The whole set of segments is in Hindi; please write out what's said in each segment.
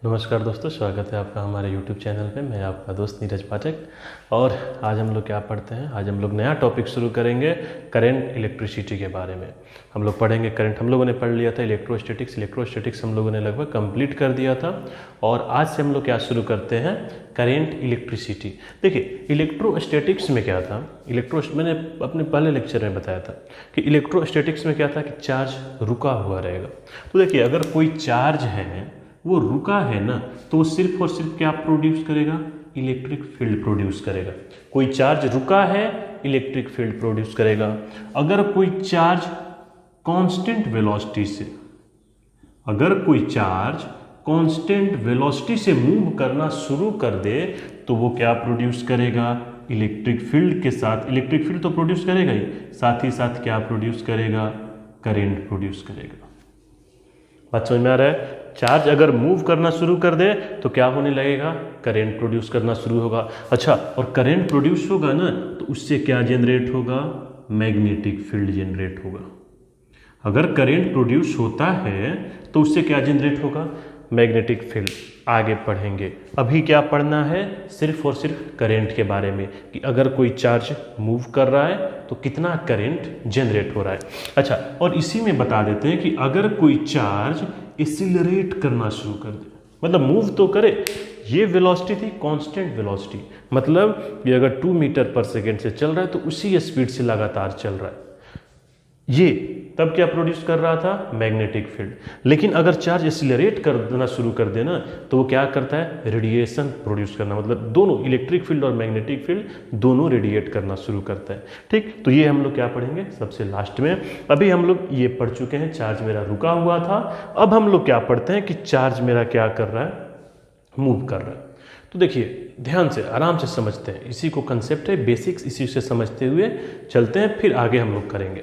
नमस्कार दोस्तों, स्वागत है आपका हमारे YouTube चैनल पे। मैं आपका दोस्त नीरज पाठक और आज हम लोग क्या पढ़ते हैं। आज हम लोग नया टॉपिक शुरू करेंगे करंट इलेक्ट्रिसिटी के बारे में। हम लोग पढ़ेंगे करंट। हम लोगों ने पढ़ लिया था इलेक्ट्रोस्टैटिक्स हम लोगों ने लगभग कंप्लीट कर दिया था और आज से हम लोग क्या शुरू करते हैं, करंट इलेक्ट्रिसिटी। देखिए इलेक्ट्रोस्टैटिक्स में क्या था, मैंने अपने पहले लेक्चर में बताया था कि इलेक्ट्रोस्टैटिक्स में क्या था कि चार्ज रुका हुआ रहेगा। तो देखिए अगर कोई चार्ज है वो रुका है ना, तो वो सिर्फ और सिर्फ क्या प्रोड्यूस करेगा, इलेक्ट्रिक फील्ड प्रोड्यूस करेगा। कोई चार्ज रुका है, इलेक्ट्रिक फील्ड प्रोड्यूस करेगा। अगर कोई चार्ज कांस्टेंट वेलोसिटी से मूव करना शुरू कर दे तो वो क्या प्रोड्यूस करेगा, इलेक्ट्रिक फील्ड के साथ। इलेक्ट्रिक फील्ड तो प्रोड्यूस करेगा ही, साथ ही साथ क्या प्रोड्यूस करेगा, करंट प्रोड्यूस करेगा। बात समझ में आ रहा है। चार्ज अगर मूव करना शुरू कर दे तो क्या होने लगेगा, करंट प्रोड्यूस करना शुरू होगा। अच्छा, और करंट प्रोड्यूस होगा ना तो उससे क्या जनरेट होगा, मैग्नेटिक फील्ड जनरेट होगा। अगर करंट प्रोड्यूस होता है तो उससे क्या जनरेट होगा, मैग्नेटिक फील्ड। आगे पढ़ेंगे। अभी क्या पढ़ना है, सिर्फ और सिर्फ करंट के बारे में कि अगर कोई चार्ज मूव कर रहा है तो कितना करंट जनरेट हो रहा है। अच्छा, और इसी में बता देते हैं कि अगर कोई चार्ज एक्सीलरेट करना शुरू कर दे, मतलब मूव तो करे, ये वेलोसिटी थी कांस्टेंट वेलोसिटी, मतलब ये अगर 2 मीटर पर सेकेंड से चल रहा है तो उसी स्पीड से लगातार चल रहा है, ये तब क्या प्रोड्यूस कर रहा था, मैग्नेटिक फील्ड। लेकिन अगर चार्ज एक्सीलरेट करना शुरू कर देना तो वो क्या करता है, रेडिएशन प्रोड्यूस करना, मतलब दोनों इलेक्ट्रिक फील्ड और मैग्नेटिक फील्ड दोनों रेडिएट करना शुरू करता है। ठीक, तो ये हम लोग क्या पढ़ेंगे सबसे लास्ट में। अभी हम लोग ये पढ़ चुके हैं, चार्ज मेरा रुका हुआ था। अब हम लोग क्या पढ़ते हैं कि चार्ज मेरा क्या कर रहा है, मूव कर रहा है। तो देखिए ध्यान से आराम से समझते हैं, इसी को कंसेप्ट है, बेसिक्स इसी से समझते हुए चलते हैं, फिर आगे हम लोग करेंगे।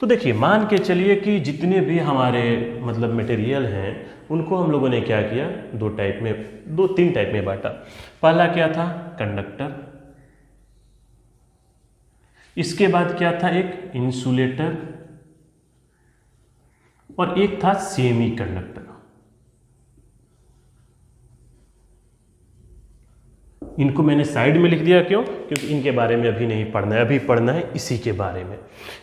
तो देखिए मान के चलिए कि जितने भी हमारे मतलब मटेरियल हैं उनको हम लोगों ने क्या किया, दो तीन टाइप में बांटा। पहला क्या था, कंडक्टर। इसके बाद क्या था, एक इंसुलेटर और एक था सेमी कंडक्टर। इनको मैंने साइड में लिख दिया, क्यों, क्योंकि इनके बारे में अभी नहीं पढ़ना है, अभी पढ़ना है इसी के बारे में।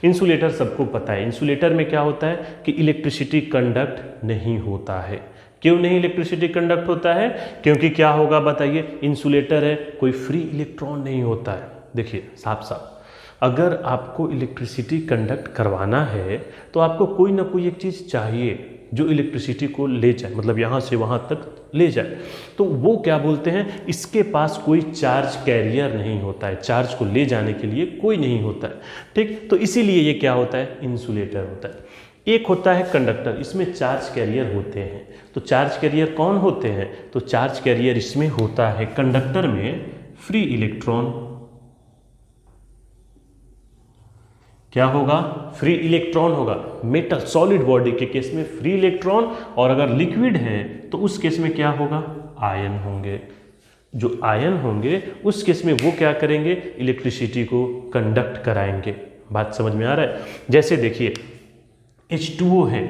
इंसुलेटर सबको पता है। इंसुलेटर में क्या होता है कि इलेक्ट्रिसिटी कंडक्ट नहीं होता है। क्यों नहीं इलेक्ट्रिसिटी कंडक्ट होता है, क्योंकि क्या होगा बताइए, इंसुलेटर है, कोई फ्री इलेक्ट्रॉन नहीं होता है। देखिए साफ साफ, अगर आपको इलेक्ट्रिसिटी कंडक्ट करवाना है तो आपको कोई ना कोई एक चीज़ चाहिए जो इलेक्ट्रिसिटी को ले जाए, मतलब यहाँ से वहाँ तक ले जाए। तो वो क्या बोलते हैं, इसके पास कोई चार्ज कैरियर नहीं होता है, चार्ज को ले जाने के लिए कोई नहीं होता है। ठीक, तो इसीलिए ये क्या होता है, इंसुलेटर होता है। एक होता है कंडक्टर, इसमें चार्ज कैरियर होते हैं। तो चार्ज कैरियर कौन होते हैं, तो चार्ज कैरियर इसमें होता है कंडक्टर में फ्री इलेक्ट्रॉन। क्या होगा, फ्री इलेक्ट्रॉन होगा। मेटल सॉलिड बॉडी के केस में फ्री इलेक्ट्रॉन, और अगर लिक्विड है तो उस केस में क्या होगा, आयन होंगे। जो आयन होंगे उस केस में वो क्या करेंगे, इलेक्ट्रिसिटी को कंडक्ट कराएंगे। बात समझ में आ रहा है। जैसे देखिए H2O है,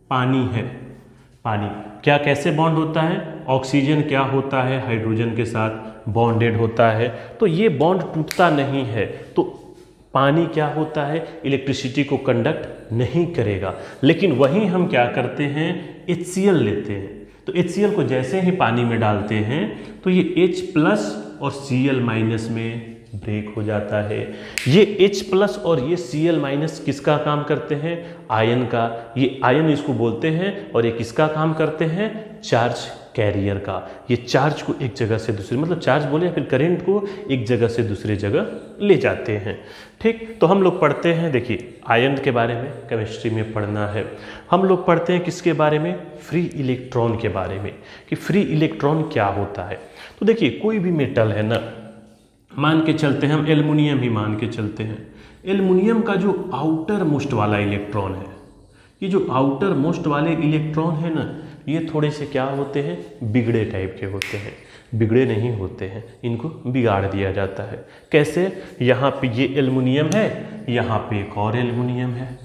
पानी है, पानी क्या कैसे बॉन्ड होता है, ऑक्सीजन क्या होता है, हाइड्रोजन के साथ बॉन्डेड होता है, तो ये बॉन्ड टूटता नहीं है। तो पानी क्या होता है, इलेक्ट्रिसिटी को कंडक्ट नहीं करेगा। लेकिन वहीं हम क्या करते हैं, HCl लेते हैं। तो HCl को जैसे ही पानी में डालते हैं तो ये H+ और Cl- में ब्रेक हो जाता है। ये H+ और ये Cl- किसका काम करते हैं, आयन का। ये आयन इसको बोलते हैं, और ये किसका काम करते हैं, चार्ज कैरियर का। ये चार्ज को एक जगह से दूसरी, मतलब चार्ज बोले या फिर करंट को एक जगह से दूसरी जगह ले जाते हैं। ठीक, तो हम लोग पढ़ते हैं, देखिए आयन के बारे में केमिस्ट्री में पढ़ना है। हम लोग पढ़ते हैं किसके बारे में, फ्री इलेक्ट्रॉन के बारे में, कि फ्री इलेक्ट्रॉन क्या होता है। तो देखिए कोई भी मेटल है ना, मान के चलते हैं हम एल्युमिनियम ही मान के चलते हैं। एल्युमिनियम का जो आउटर मोस्ट वाला इलेक्ट्रॉन है, ये जो आउटर मोस्ट वाले इलेक्ट्रॉन है ना, ये थोड़े से क्या होते हैं, बिगड़े टाइप के होते हैं। बिगड़े नहीं होते हैं, इनको बिगाड़ दिया जाता है। कैसे, यहाँ पे ये एल्युमिनियम है, यहाँ पे एक और एल्युमिनियम है,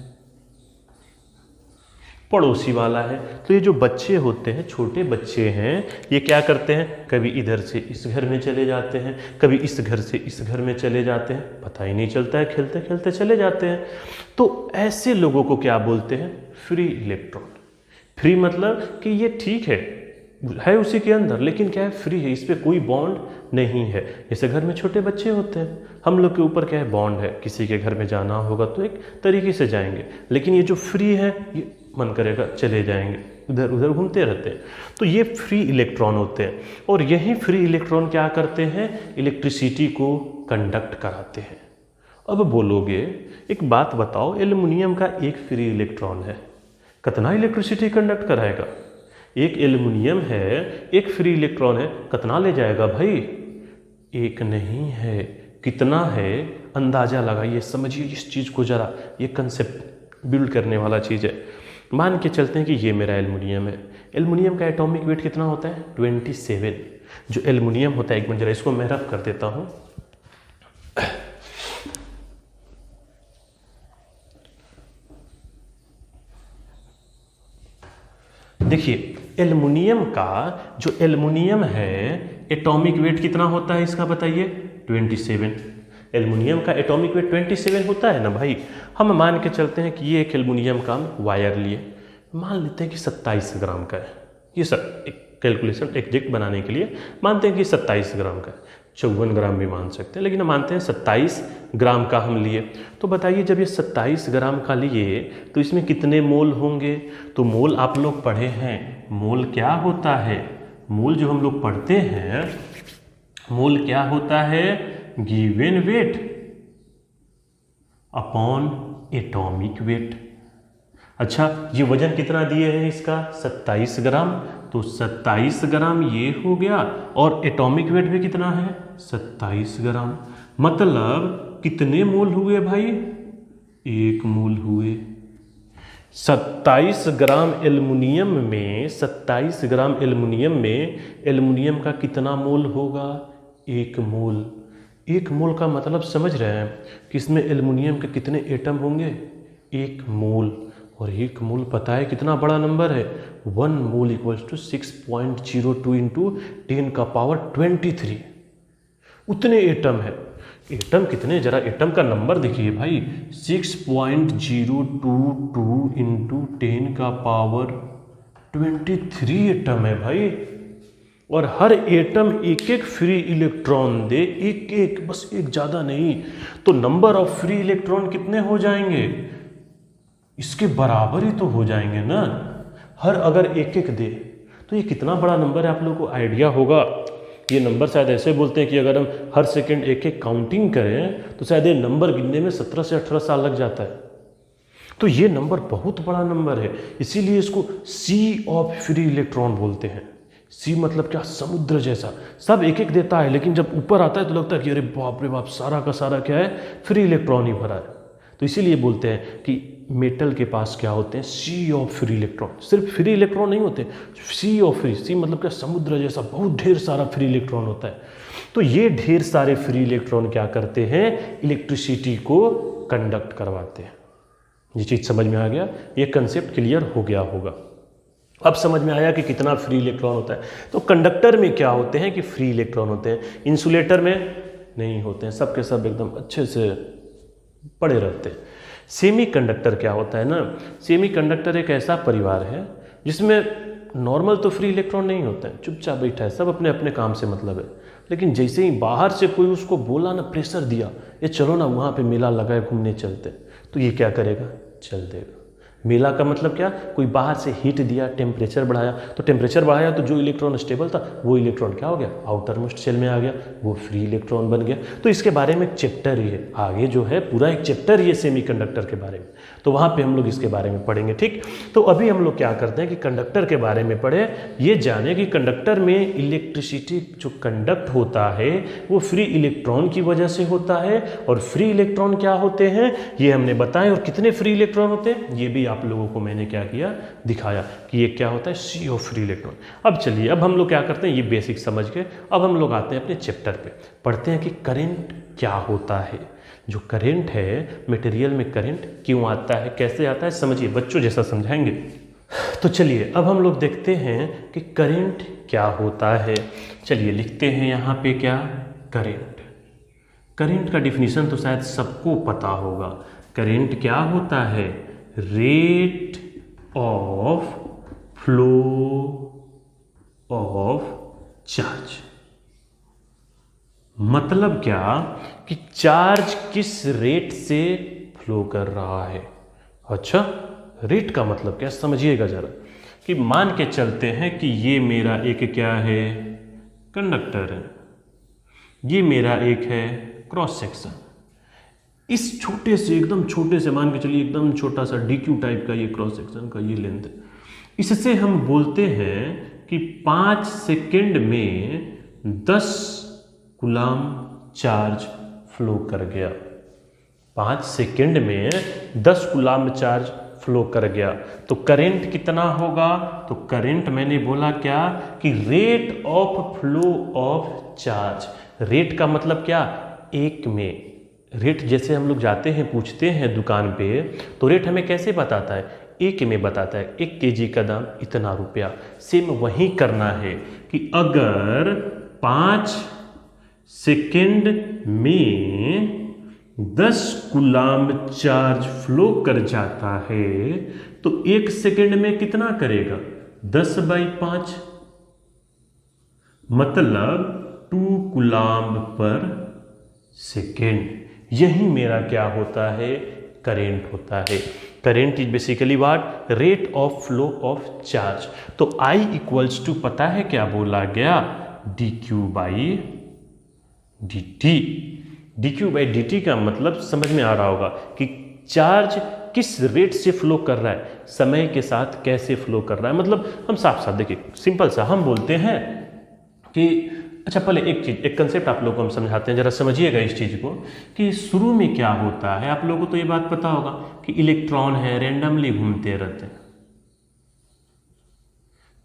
पड़ोसी वाला है। तो ये जो बच्चे होते हैं, छोटे बच्चे हैं, ये क्या करते हैं, कभी इधर से इस घर में चले जाते हैं, कभी इस घर से इस घर में चले जाते हैं, पता ही नहीं चलता है, खेलते खेलते चले जाते हैं। तो ऐसे लोगों को क्या बोलते हैं, फ्री इलेक्ट्रॉन। फ्री मतलब कि ये ठीक है उसी के अंदर, लेकिन क्या है, फ्री है, इस पर कोई बॉन्ड नहीं है। जैसे घर में छोटे बच्चे होते हैं, हम लोग के ऊपर क्या है, बॉन्ड है, किसी के घर में जाना होगा तो एक तरीके से जाएंगे, लेकिन ये जो फ्री है, ये मन करेगा चले जाएंगे, इधर उधर घूमते रहते हैं। तो ये फ्री इलेक्ट्रॉन होते हैं, और यही फ्री इलेक्ट्रॉन क्या करते हैं, इलेक्ट्रिसिटी को कंडक्ट कराते हैं। अब बोलोगे, एक बात बताओ, एल्युमिनियम का एक फ्री इलेक्ट्रॉन है, कितना इलेक्ट्रिसिटी कंडक्ट कराएगा? एक एल्युमिनियम है, एक फ्री इलेक्ट्रॉन है, कितना ले जाएगा भाई? एक नहीं है, कितना है, अंदाजा लगाइए, समझिए इस चीज़ को जरा, ये कंसेप्ट बिल्ड करने वाला चीज़ है। मान के चलते हैं कि ये मेरा एल्युमिनियम है, एल्युमिनियम का एटॉमिक वेट कितना होता है, 27। जो एल्युमिनियम होता है, एक मिनट जरा इसको मैं रफ कर देता हूँ। देखिए, एल्युमिनियम का जो एल्युमिनियम है, एटॉमिक वेट कितना होता है इसका बताइए, 27। एल्युमिनियम का एटॉमिक वेट 27 होता है ना भाई। हम मान के चलते हैं कि ये एक एल्युमिनियम का हम वायर लिए, मान लेते हैं कि 27 ग्राम का है। ये सब एक कैलकुलेशन एग्जैक्ट बनाने के लिए मानते हैं कि 27 ग्राम का है, 54 ग्राम भी मान सकते हैं, लेकिन हम मानते हैं 27 ग्राम का हम लिए। तो बताइए, जब ये 27 ग्राम का लिए तो इसमें कितने मोल होंगे? तो मोल आप लोग पढ़े हैं, मोल क्या होता है, मोल जो हम लोग पढ़ते हैं, मोल क्या होता है, given weight upon atomic weight. अच्छा, ये वजन कितना दिए हैं इसका, 27 ग्राम, तो 27 ग्राम ये हो गया, और एटॉमिक वेट भी कितना है, 27 ग्राम। मतलब कितने मोल हुए भाई, 1 मोल हुए। 27 ग्राम एल्युमिनियम में, 27 ग्राम एल्युमिनियम में एल्युमिनियम का कितना मोल होगा, 1 मोल। 1 मोल का मतलब समझ रहे हैं कि इसमें एल्युमिनियम के कितने एटम होंगे, 1 मोल। और 1 मोल पता है कितना बड़ा नंबर है, 1 मोल इक्वल्स टू 6.02 इंटू 10 का पावर 23। उतने एटम है। एटम कितने, जरा एटम का नंबर देखिए भाई, 6.022 इंटू 10 का पावर 23 एटम है भाई। और हर एटम एक एक फ्री इलेक्ट्रॉन दे, एक एक, बस एक, ज़्यादा नहीं। तो नंबर ऑफ फ्री इलेक्ट्रॉन कितने हो जाएंगे, इसके बराबर ही तो हो जाएंगे ना। हर अगर एक एक दे तो ये कितना बड़ा नंबर है, आप लोगों को आइडिया होगा। ये नंबर शायद ऐसे बोलते हैं कि अगर हम हर सेकंड एक एक काउंटिंग करें तो शायद ये नंबर गिनने में 17 से 18 साल लग जाता है। तो ये नंबर बहुत बड़ा नंबर है, इसीलिए इसको सी ऑफ फ्री इलेक्ट्रॉन बोलते हैं। सी मतलब क्या, समुद्र जैसा, सब एक एक देता है, लेकिन जब ऊपर आता है तो लगता है कि अरे बाप रे बाप, सारा का सारा क्या है, फ्री इलेक्ट्रॉन ही भरा है। तो इसीलिए बोलते हैं कि मेटल के पास क्या होते हैं, सी ऑफ फ्री इलेक्ट्रॉन। सिर्फ फ्री इलेक्ट्रॉन नहीं होते, सी ऑफ फ्री, सी मतलब क्या, समुद्र जैसा बहुत ढेर सारा फ्री इलेक्ट्रॉन होता है। तो ये ढेर सारे फ्री इलेक्ट्रॉन क्या करते हैं, इलेक्ट्रिसिटी को कंडक्ट करवाते हैं। ये चीज़ समझ में आ गया, ये कंसेप्ट क्लियर हो गया होगा। अब समझ में आया कि कितना फ्री इलेक्ट्रॉन होता है। तो कंडक्टर में क्या होते हैं कि फ्री इलेक्ट्रॉन होते हैं, इंसुलेटर में नहीं होते हैं, सब के सब एकदम अच्छे से पड़े रहते हैं। सेमी कंडक्टर क्या होता है ना, सेमी कंडक्टर एक ऐसा परिवार है जिसमें नॉर्मल तो फ्री इलेक्ट्रॉन नहीं होता है, चुपचाप बैठा है, सब अपने अपने काम से मतलब है। लेकिन जैसे ही बाहर से कोई उसको बोला ना, प्रेशर दिया, ये चलो ना वहाँ पे मेला लगा है, घूमने चलते, तो ये क्या करेगा, चल देगा। मेला का मतलब क्या, कोई बाहर से हीट दिया, टेम्परेचर बढ़ाया, तो टेम्परेचर बढ़ाया तो जो इलेक्ट्रॉन स्टेबल था वो इलेक्ट्रॉन क्या हो गया, आउटर मोस्ट शेल में आ गया, वो फ्री इलेक्ट्रॉन बन गया। तो इसके बारे में एक चैप्टर ही है, आगे जो है पूरा एक चैप्टर ही है सेमीकंडक्टर के बारे में, तो वहाँ पे हम लोग इसके बारे में पढ़ेंगे, ठीक। तो अभी हम लोग क्या करते हैं कि कंडक्टर के बारे में पढ़े, ये जाने कि कंडक्टर में इलेक्ट्रिसिटी जो कंडक्ट होता है वो फ्री इलेक्ट्रॉन की वजह से होता है, और फ्री इलेक्ट्रॉन क्या होते हैं ये हमने बताया, और कितने फ्री इलेक्ट्रॉन होते हैं ये भी आप लोगों को मैंने क्या किया, दिखाया कि ये क्या होता है, सी ऑफ फ्री इलेक्ट्रॉन। अब चलिए, अब हम लोग क्या करते हैं, ये बेसिक समझ के अब हम लोग आते हैं अपने चैप्टर पे, पढ़ते हैं कि करंट क्या होता है। जो करंट है, मटेरियल में करंट क्यों आता है, कैसे आता है, समझिए, बच्चों जैसा समझाएंगे। तो चलिए अब हम लोग देखते हैं कि करंट क्या होता है। चलिए लिखते हैं यहाँ पे क्या, करंट। करंट का डिफिनीशन तो शायद सबको पता होगा। करंट क्या होता है, rate of flow of charge. मतलब क्या कि चार्ज किस रेट से फ्लो कर रहा है। अच्छा, रेट का मतलब क्या, समझिएगा जरा। कि मान के चलते हैं कि ये मेरा एक क्या है, कंडक्टर है, ये मेरा एक है क्रॉस सेक्शन। इस छोटे से, एकदम छोटे से, मान के चलिए एकदम छोटा सा DQ टाइप का ये क्रॉस सेक्शन का ये लेंथ है। इससे हम बोलते हैं कि 5 सेकेंड में 10 कूलाम चार्ज फ्लो कर गया। 5 सेकेंड में 10 कूलाम चार्ज फ्लो कर गया। तो करंट कितना होगा, तो करंट मैंने बोला क्या कि rate of flow of charge. Rate का मतलब क्या, एक में। रेट जैसे हम लोग जाते हैं पूछते हैं दुकान पे, तो रेट हमें कैसे बताता है, एक में बताता है। 1 kg का दाम इतना रुपया। सेम वही करना है कि अगर 5 सेकेंड में 10 कूलाम चार्ज फ्लो कर जाता है तो 1 सेकेंड में कितना करेगा, 10/5, मतलब 2 कूलाम पर सेकेंड। यही मेरा क्या होता है, करेंट होता है। Current is basically what, rate of flow of charge. तो I इक्वल्स टू पता है क्या बोला गया, dQ/dt। dQ/dt का मतलब समझ में आ रहा होगा कि चार्ज किस रेट से फ्लो कर रहा है, समय के साथ कैसे फ्लो कर रहा है। मतलब हम साफ साफ देखिए, सिंपल सा हम बोलते हैं कि अच्छा, पहले एक चीज़, एक कंसेप्ट आप लोगों को हम समझाते हैं, जरा समझिएगा इस चीज़ को कि शुरू में क्या होता है। आप लोगों को तो ये बात पता होगा कि इलेक्ट्रॉन है रैंडमली घूमते रहते हैं।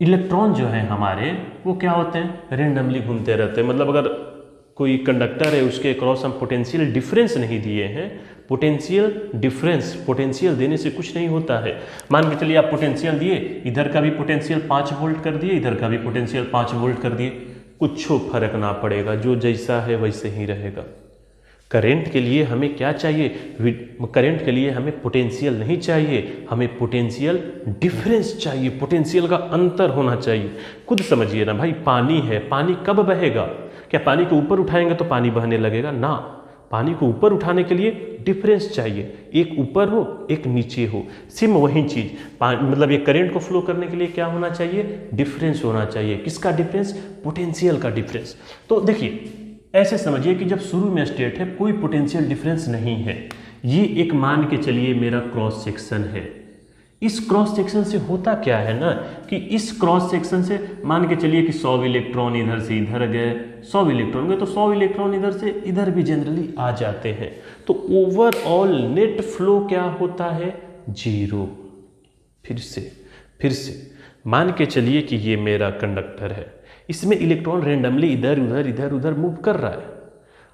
इलेक्ट्रॉन जो है हमारे वो क्या होते हैं, रैंडमली घूमते रहते हैं। मतलब अगर कोई कंडक्टर है उसके क्रॉस हम पोटेंशियल डिफरेंस नहीं दिए हैं, पोटेंशियल डिफरेंस, पोटेंशियल देने से कुछ नहीं होता है। मान के चलिए आप पोटेंशियल दिए, इधर का भी पोटेंशियल 5 वोल्ट कर दिए, इधर का भी पोटेंशियल 5 वोल्ट कर दिए, कुछ फर्क ना पड़ेगा, जो जैसा है वैसे ही रहेगा। करंट के लिए हमें क्या चाहिए, करंट के लिए हमें पोटेंशियल नहीं चाहिए, हमें पोटेंशियल डिफरेंस चाहिए, पोटेंशियल का अंतर होना चाहिए। खुद समझिए ना भाई, पानी है, पानी कब बहेगा, क्या पानी को ऊपर उठाएंगे तो पानी बहने लगेगा ना। पानी को ऊपर उठाने के लिए डिफरेंस चाहिए, एक ऊपर हो एक नीचे हो। सिम वही चीज, मतलब ये करंट को फ्लो करने के लिए क्या होना चाहिए, डिफरेंस होना चाहिए। किसका डिफरेंस, पोटेंशियल का डिफरेंस। तो देखिए ऐसे समझिए कि जब शुरू में स्टेट है कोई पोटेंशियल डिफरेंस नहीं है, ये एक मान के चलिए मेरा क्रॉस सेक्शन है। इस क्रॉस सेक्शन से होता क्या है ना कि इस क्रॉस सेक्शन से मान के चलिए कि 100 इलेक्ट्रॉन इधर से इधर गए, 100 इलेक्ट्रॉन गए, तो 100 इलेक्ट्रॉन इधर से इधर भी जनरली आ जाते हैं। तो ओवरऑल नेट फ्लो क्या होता है, 0। फिर से मान के चलिए कि ये मेरा कंडक्टर है, इसमें इलेक्ट्रॉन रेंडमली इधर उधर मूव कर रहा है।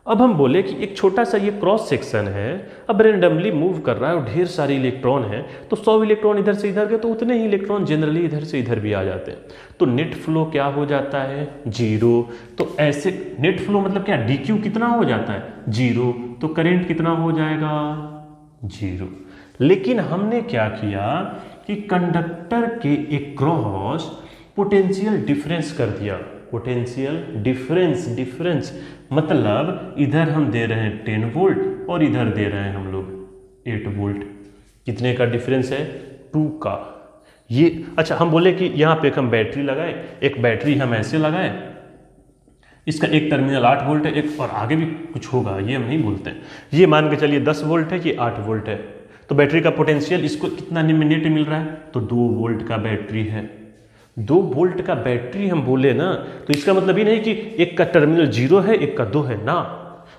अब हम बोले कि एक छोटा सा ये क्रॉस सेक्शन है, अब रेंडमली मूव कर रहा है और ढेर सारे इलेक्ट्रॉन हैं, तो 100 इलेक्ट्रॉन इधर से इधर गए तो उतने ही इलेक्ट्रॉन जनरली इधर से इधर भी आ जाते हैं। तो नेट फ्लो क्या हो जाता है, 0। तो ऐसे नेट फ्लो मतलब क्या, DQ कितना हो जाता है, 0। तो करंट कितना हो जाएगा, 0। लेकिन हमने क्या किया कि कंडक्टर के अक्रॉस पोटेंशियल डिफरेंस कर दिया। पोटेंशियल डिफरेंस मतलब इधर हम दे रहे हैं 10 वोल्ट और इधर दे रहे हैं हम लोग 8 वोल्ट। कितने का डिफरेंस है, 2 का। ये अच्छा, हम बोले कि यहाँ पे हम बैटरी लगाए, एक बैटरी हम ऐसे लगाए, इसका एक टर्मिनल 8 वोल्ट है, एक और आगे भी कुछ होगा ये हम नहीं बोलते हैं। ये मान के चलिए 10 वोल्ट है, ये 8 वोल्ट है। तो बैटरी का पोटेंशियल इसको कितना नेट मिल रहा है, तो 2 वोल्ट का बैटरी है। 2 वोल्ट का बैटरी हम बोले ना, तो इसका मतलब ये नहीं कि एक का टर्मिनल 0 है एक का 2 है ना।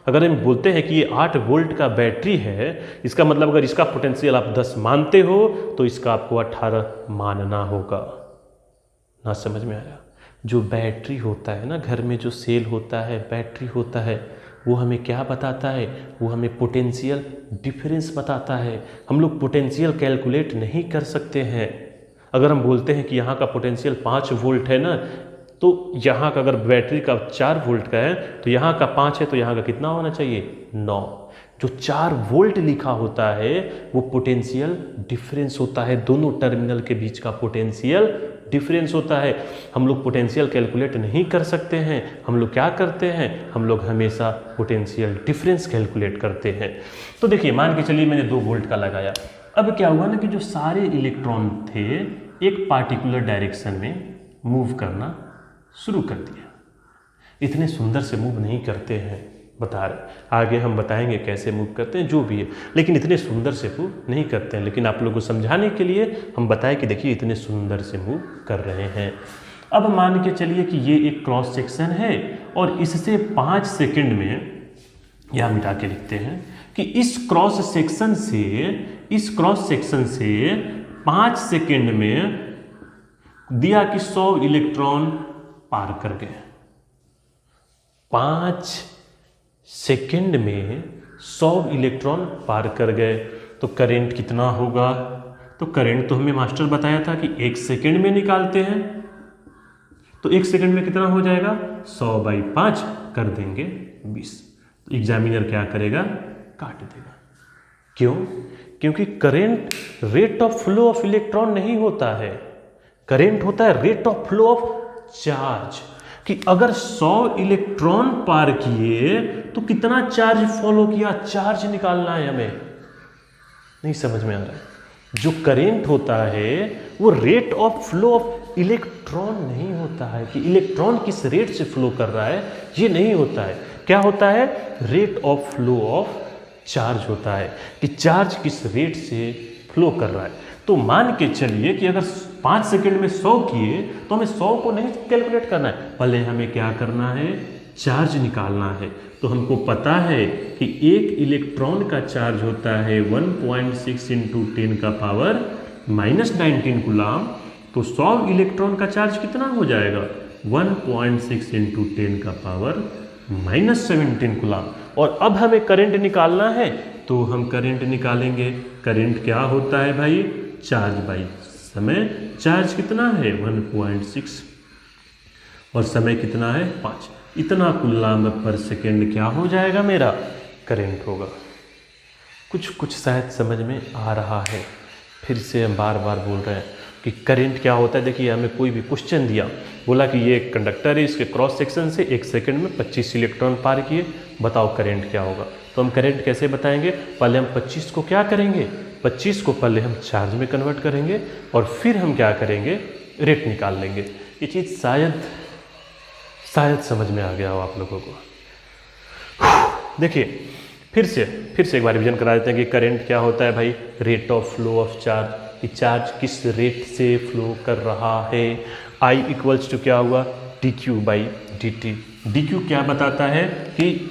अगर हम बोलते हैं कि ये 8 वोल्ट का बैटरी है, इसका मतलब अगर इसका पोटेंशियल आप 10 मानते हो तो इसका आपको 18 मानना होगा ना। समझ में आया। जो बैटरी होता है ना, घर में जो सेल होता है, बैटरी होता है, वो हमें क्या बताता है, वो हमें पोटेंशियल डिफरेंस बताता है। हम लोग पोटेंशियल कैलकुलेट नहीं कर सकते हैं, अगर हम बोलते हैं कि यहाँ का पोटेंशियल 5 वोल्ट है ना, तो यहाँ का अगर बैटरी का 4 वोल्ट का है तो यहाँ का 5 है, तो यहाँ का कितना होना चाहिए 9। जो 4 वोल्ट लिखा होता है वो पोटेंशियल डिफरेंस होता है, दोनों टर्मिनल के बीच का पोटेंशियल डिफरेंस होता है। हम लोग पोटेंशियल कैलकुलेट नहीं कर सकते हैं, हम लोग क्या करते हैं, हम लोग हमेशा पोटेंशियल डिफरेंस कैलकुलेट करते हैं। तो देखिए मान के चलिए मैंने 2 वोल्ट का लगाया, अब क्या हुआ ना कि जो सारे इलेक्ट्रॉन थे एक पार्टिकुलर डायरेक्शन में मूव करना शुरू कर दिया। इतने सुंदर से मूव नहीं करते हैं, बता रहे, आगे हम बताएंगे कैसे मूव करते हैं जो भी है, लेकिन इतने सुंदर से मूव नहीं करते हैं। लेकिन आप लोगों को समझाने के लिए हम बताएं कि देखिए इतने सुंदर से मूव कर रहे हैं। अब मान के चलिए कि ये एक क्रॉस सेक्शन है और इससे 5 सेकंड में, यह मिटा के लिखते हैं कि इस क्रॉस सेक्शन से 5 सेकंड में दिया कि 100 इलेक्ट्रॉन पार कर गए। 5 सेकंड में 100 इलेक्ट्रॉन पार कर गए, तो करंट कितना होगा? तो करंट तो हमें मास्टर बताया था कि 1 सेकंड में निकालते हैं, तो 1 सेकंड में कितना हो जाएगा? 100/5 कर देंगे 20। तो एग्जामिनर क्या करेगा? काट देगा। क्यों? क्योंकि current rate of flow of electron नहीं होता है, करंट होता है rate of flow of charge. कि अगर 100 इलेक्ट्रॉन पार किए तो कितना चार्ज फॉलो किया, चार्ज निकालना है हमें। नहीं समझ में आ रहा है? जो करंट होता है वो rate of flow of electron नहीं होता है कि इलेक्ट्रॉन किस रेट से फ्लो कर रहा है, ये नहीं होता है। क्या होता है? Rate of flow of charge होता है कि चार्ज किस रेट से फ्लो कर रहा है। तो मान के चलिए कि अगर 5 सेकंड में 100 किए तो हमें 100 को नहीं कैलकुलेट करना है, पहले हमें क्या करना है? चार्ज निकालना है। तो हमको पता है कि एक इलेक्ट्रॉन का चार्ज होता है 1.6 × 10⁻⁻19 कूलाम। तो 100 इलेक्ट्रॉन का चार्ज कितना हो जाएगा? 1.6 × 10⁻17 कूलाम। और अब हमें करंट निकालना है, तो हम करंट निकालेंगे। करंट क्या होता है भाई? चार्ज बाई समय। चार्ज कितना है? 1.6 और समय कितना है? 5। इतना कूलाम पर सेकेंड क्या हो जाएगा? मेरा करंट होगा। कुछ शायद समझ में आ रहा है। फिर से हम बार बार बोल रहे हैं कि करंट क्या होता है। देखिए हमें कोई भी क्वेश्चन दिया, बोला कि ये एक कंडक्टर है, इसके क्रॉस सेक्शन से 1 सेकंड में 25 इलेक्ट्रॉन पार किए, बताओ करंट क्या होगा। तो हम करंट कैसे बताएंगे? पहले हम 25 को क्या करेंगे? 25 को पहले हम चार्ज में कन्वर्ट करेंगे और फिर हम क्या करेंगे? रेट निकाल लेंगे। ये चीज़ शायद समझ में आ गया हो आप लोगों को। देखिए फिर से एक बार रिवीजन करा देते हैं कि करंट क्या होता है भाई? Rate of flow of charge, कि चार्ज किस रेट से फ्लो कर रहा है। I इक्वल्स टू क्या हुआ? dq/dt। dq क्या बताता है कि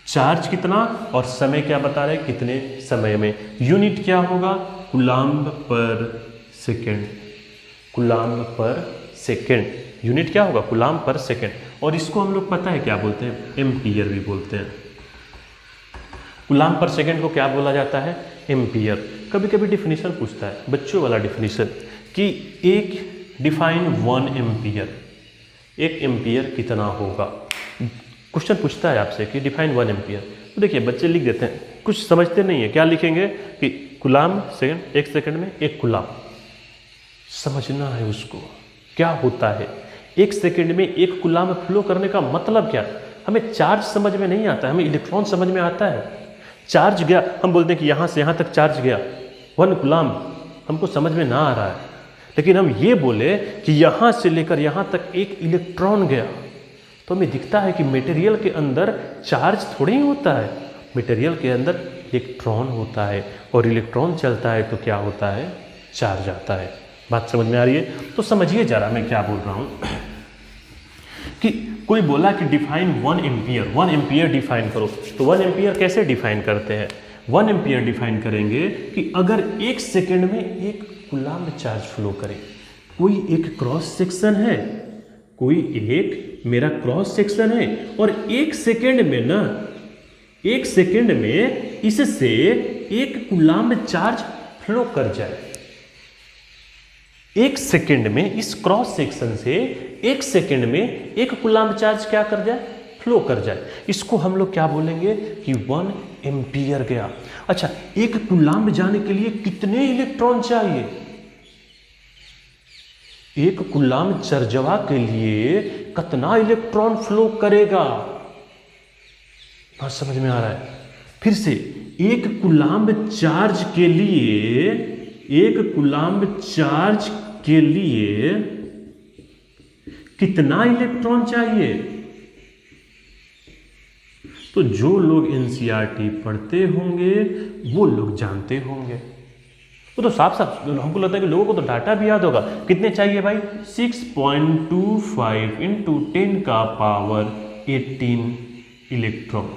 चार्ज कितना, और समय क्या बता रहे हैं कितने समय में। यूनिट क्या होगा? कूलाम्ब पर सेकेंड। कूलाम्ब पर सेकेंड यूनिट क्या होगा? कूलाम्ब पर सेकेंड। और इसको हम लोग पता है क्या बोलते हैं? एम्पियर भी बोलते हैं। कूलाम्ब पर सेकेंड को क्या बोला जाता है? एम्पियर। कभी कभी डिफिनीशन पूछता है, बच्चों वाला डिफिनीशन, कि एक डिफाइन 1 एम्पियर, 1 एम्पियर कितना होगा। क्वेश्चन पूछता है आपसे कि डिफाइन 1 एम्पियर। तो देखिए बच्चे लिख देते हैं, कुछ समझते नहीं है, क्या लिखेंगे कि कूलाम्ब सेकेंड, 1 सेकेंड में 1 कूलाम्ब। समझना है उसको क्या होता है। 1 सेकेंड में 1 कूलाम्ब फ्लो करने का मतलब क्या? हमें चार्ज समझ में नहीं आता है, हमें इलेक्ट्रॉन समझ में आता है। चार्ज गया, हम बोलते हैं कि यहाँ से यहाँ तक चार्ज गया 1 कूलाम्ब, हमको समझ में ना आ रहा है। लेकिन हम ये बोले कि यहाँ से लेकर यहाँ तक 1 इलेक्ट्रॉन गया, तो हमें दिखता है कि मटेरियल के अंदर चार्ज थोड़ी ही होता है, मटेरियल के अंदर इलेक्ट्रॉन होता है, और इलेक्ट्रॉन चलता है तो क्या होता है? चार्ज आता है। बात समझ में आ रही है? तो समझिए जरा मैं क्या बोल रहा हूँ। कि कोई बोला कि डिफाइन 1 एम्पियर, 1 एम्पियर डिफाइन करो, तो 1 एम्पियर कैसे डिफाइन करते हैं? 1 एम्पियर डिफाइन करेंगे कि अगर 1 सेकेंड में 1 कूलाम्ब चार्ज फ्लो करे। कोई एक क्रॉस सेक्शन है, कोई एक मेरा क्रॉस सेक्शन है, और 1 सेकेंड में ना, 1 सेकेंड में इससे 1 कूलाम्ब चार्ज फ्लो कर जाए। 1 सेकेंड में इस क्रॉस सेक्शन से 1 सेकेंड में 1 कूलाम्ब चार्ज क्या कर जाए, फ्लो कर जाए। इसको हम लोग क्या बोलेंगे कि 1 एम्पियर गया। अच्छा, 1 कूलाम्ब जाने के लिए कितने इलेक्ट्रॉन चाहिए? 1 कूलाम्ब चार्जवा के लिए कितना इलेक्ट्रॉन फ्लो करेगा? बात समझ में आ रहा है? फिर से 1 कूलाम्ब चार्ज के लिए 1 कूलाम्ब चार्ज के लिए कितना इलेक्ट्रॉन चाहिए? तो जो लोग एनसीईआरटी पढ़ते होंगे वो लोग जानते होंगे। वो तो साफ साफ हमको लगता है कि लोगों को तो डाटा भी याद होगा। कितने चाहिए भाई? 6.25 इंटू 10 का पावर 18 इलेक्ट्रॉन।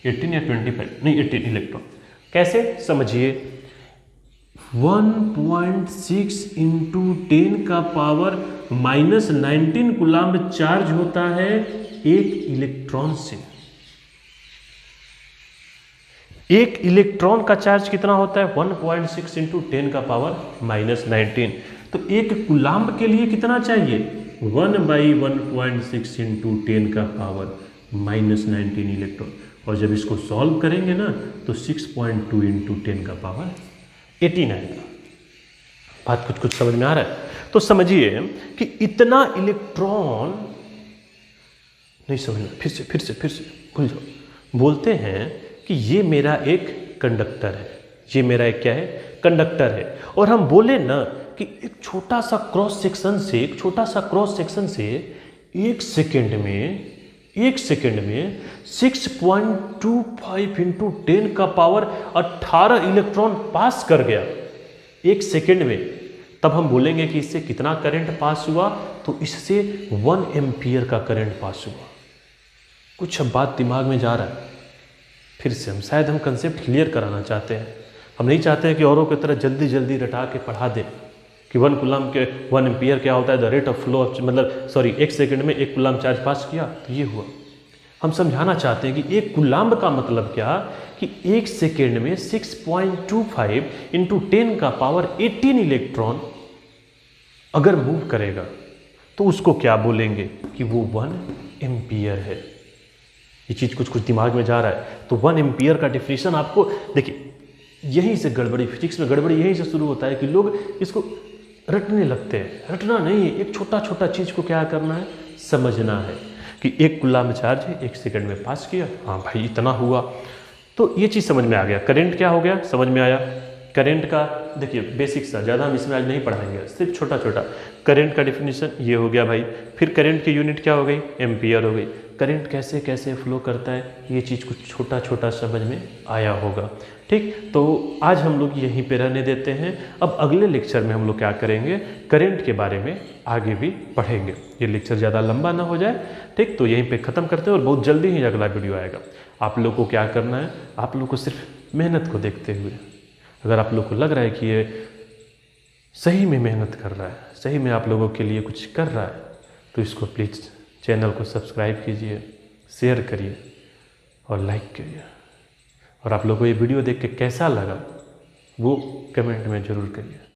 18 या 25 नहीं, 18 इलेक्ट्रॉन। कैसे समझिए, 1.6 इंटू 10 का पावर -19 कूलाम्ब चार्ज होता है 1 इलेक्ट्रॉन से। 1 इलेक्ट्रॉन का चार्ज कितना होता है? 1.6 इंटू 10 का पावर -19। तो 1 कूलाम्ब के लिए कितना चाहिए? 1/1.6 इंटू 10 का पावर -19 इलेक्ट्रॉन। और जब इसको सॉल्व करेंगे ना तो 6.2 इंटू 10 का पावर 18 आएगा। बात कुछ समझ में आ रहा है? तो समझिए कि इतना इलेक्ट्रॉन नहीं समझना, फिर से भूल जाओ। बोलते हैं कि ये मेरा एक कंडक्टर है, ये मेरा एक क्या है? कंडक्टर है। और हम बोले ना कि एक छोटा सा क्रॉस सेक्शन से 1 सेकेंड में 6.25 इंटू 10 का पावर 18 इलेक्ट्रॉन पास कर गया 1 सेकेंड में। तब हम बोलेंगे कि इससे कितना करंट पास हुआ? तो इससे 1 एम्पियर का करंट पास हुआ। कुछ अब बात दिमाग में जा रहा है? फिर से हम कंसेप्ट क्लियर कराना चाहते हैं। हम नहीं चाहते हैं कि औरों की तरह जल्दी जल्दी रटा के पढ़ा दें कि 1 कूलाम्ब के 1 एम्पियर क्या होता है, the rate of flow of, मतलब सॉरी 1 सेकेंड में 1 कूलाम्ब चार्ज पास किया तो ये हुआ। हम समझाना चाहते हैं कि 1 कूलाम्ब का मतलब क्या कि 1 सेकेंड में 6.25 इंटू 10 का पावर 18 इलेक्ट्रॉन अगर मूव करेगा तो उसको क्या बोलेंगे कि वो 1 एम्पियर है। ये चीज़ कुछ दिमाग में जा रहा है? तो 1 एम्पियर का डिफिनीशन आपको देखिए, यहीं से गड़बड़ी, फिजिक्स में गड़बड़ी यहीं से शुरू होता है कि लोग इसको रटने लगते हैं। रटना नहीं, एक छोटा चीज़ को क्या करना है, समझना है कि 1 कूलाम्ब चार्ज है 1 सेकंड में पास किया, हाँ भाई इतना हुआ। तो ये चीज़ समझ में आ गया। करंट क्या हो गया, समझ में आया। करंट का देखिए बेसिक सा, ज़्यादा हम इसमें आज नहीं पढ़ाएंगे, सिर्फ छोटा करंट का डिफिनीशन ये हो गया भाई। फिर करंट की यूनिट क्या हो गई, एम्पियर हो गई। करंट कैसे कैसे फ्लो करता है ये चीज़ कुछ छोटा समझ में आया होगा। ठीक, तो आज हम लोग यहीं पे रहने देते हैं। अब अगले लेक्चर में हम लोग क्या करेंगे, करंट के बारे में आगे भी पढ़ेंगे। ये लेक्चर ज़्यादा लंबा ना हो जाए, ठीक, तो यहीं पे ख़त्म करते हैं और बहुत जल्दी ही अगला वीडियो आएगा। आप लोग को क्या करना है, आप लोग को सिर्फ मेहनत को देखते हुए, अगर आप लोग को लग रहा है कि ये सही में मेहनत कर रहा है, सही में आप लोगों के लिए कुछ कर रहा है, तो इसको प्लीज़ चैनल को सब्सक्राइब कीजिए, शेयर करिए और लाइक करिए। और आप लोगों को ये वीडियो देख के कैसा लगा वो कमेंट में ज़रूर करिए।